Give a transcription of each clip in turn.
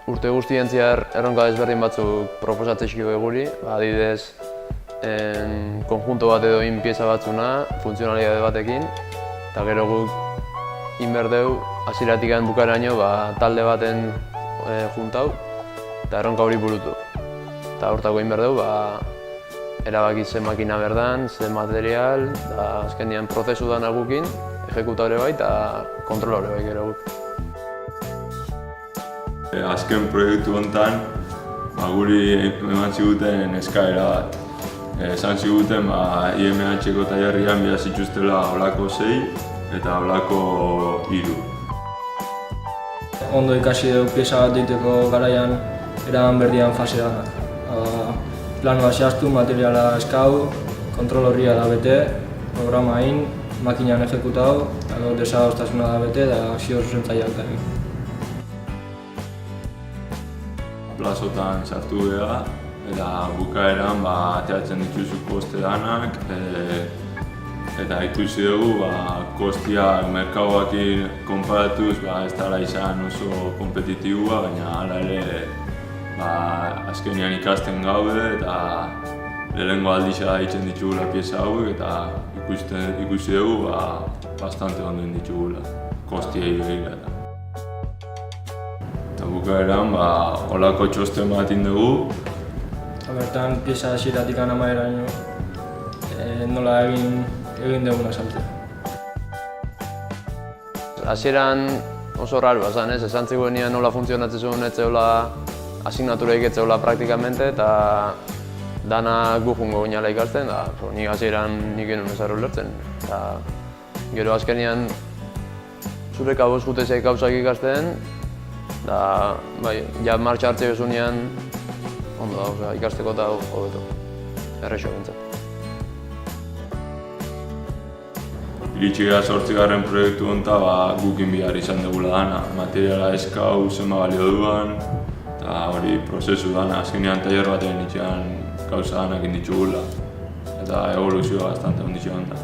urte guztien zehar erronka desberdin batzuk proposatzezko guri, adibidez, konjunto bat edo pieza batzuna, funtzionalitate batekin, eta gero guk inberdeu hasieratik bukaeraino talde baten juntau eta erronka hori burutu. Eta hortako inberdeu erabaki ze makina berdan, ze material, eta azkenean prozesu da nagukin, ejekutore bai eta kontrolore bai gero guk. Azken proiektu honetan guri eman ziguten eskaera bat. Esan ziguten IMH-ko tailerrean behar zituztela holako 6 eta holako 3. Ondo ikasi dugu pieza bat diteko garaian eraman berdian fase danak. Planoa zehaztu, materiala eskau, kontrol horria da bete, programa egin, makinan ejekutau, eta desadostasuna da bete eta akzio zuzentzaileak da egin. Plazotan sartu geha, eta bukaeran ateratzen dituzu koste danak, eta ikusi dugu kostiak merkatuakin konparatuz ez dela izan oso kompetitibua, baina hala ere azkenean ikasten gaude eta lehenengo aldisa ditzen ditugula pieza hauek eta ikusi dugu bastante ondo ditugula kostiei begira. Eta bukaeran holako txosten bat egin dugu. Bertan pieza hasieratik amaieraraino nola egin duguna saltzea. Hasieran oso raro bazan, esan ziguenean nola funtzionatzen zuen ez zegoela asignatureik ez zegoela praktikamente eta dana gu jungo ginela ikasten, nik hasieran nik genuen ez ulertzen. Gero azkenean zure kabuz jutezek gauzak ikasten, ja martxa hartze bezunean ondo da, ikasteko eta hobeto, errexo bintzat. Iritsi gara 8. proiektu honetan gukin bihar izan dugula dana. Materiala eskau, zenba balio duan, eta hori prozesu dana. Azkenean tailer batean itxean gauza danak ditugula, eta evoluzioa bastante onditxo honetan.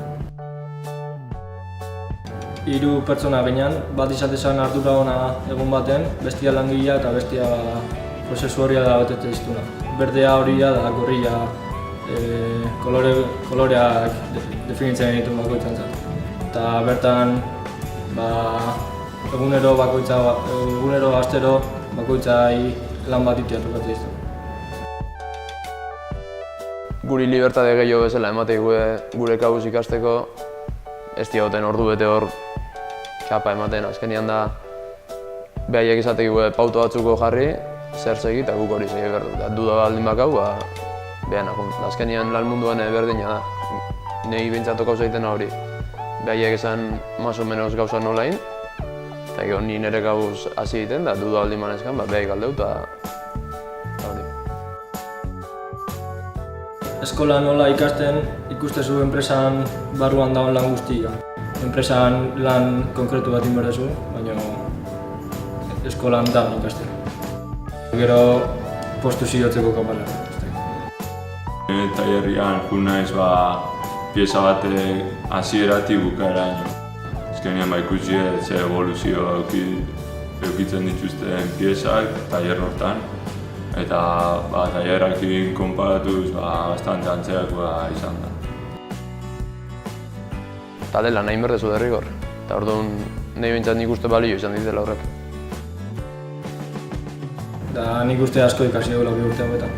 3 pertsona behinan, bat izatezan ardura ona egun baten, bestia langilea eta bestia prozesu horria da betete iztuna. Berdea horia da gorria, koloreak definitzen ditu bakoitzan zat. Eta bertan egunero astero bakoitzai lan bat itea tokatzen iztu. Guri libertate gehiago bezala ematei gure kabuz ikasteko, ez dioten ordu bete hor txapa ematen, azkenean da behaiek izateki pauto batzuko jarri, zer segi eta guk hori segi behar du. Duda baldin bakau, behan akun. Azkenean lan munduan berdina da. Nei bintzatu gauza egiten hori. Behaiek esan más o menos gauza nola egin, eta gero ni nire gauz hasi egiten, da duda baldin manezkan, behaik aldeu eta hori. Eskolan nola ikasten ikustezu enpresan barruan dagoen lan guztia. Enpresan lan konkretu bat inberdezu, baina eskolan da ikasten. Gero postu zigotzeko kapala. Tailerrean jun naiz pieza bat hasieratik bukaeraino. Azkenean ikusi ze evoluzio edukitzen dituzten piezak tailer hortan. Eta tailerrakin konparatuz bastante antzeakoa izan da. Talde lan nahi berdezu derrigor, eta orduan nahi bintzat nik uste balio izan ditela horrek. Nik uste asko ikasi dugula 2 urte hauetan.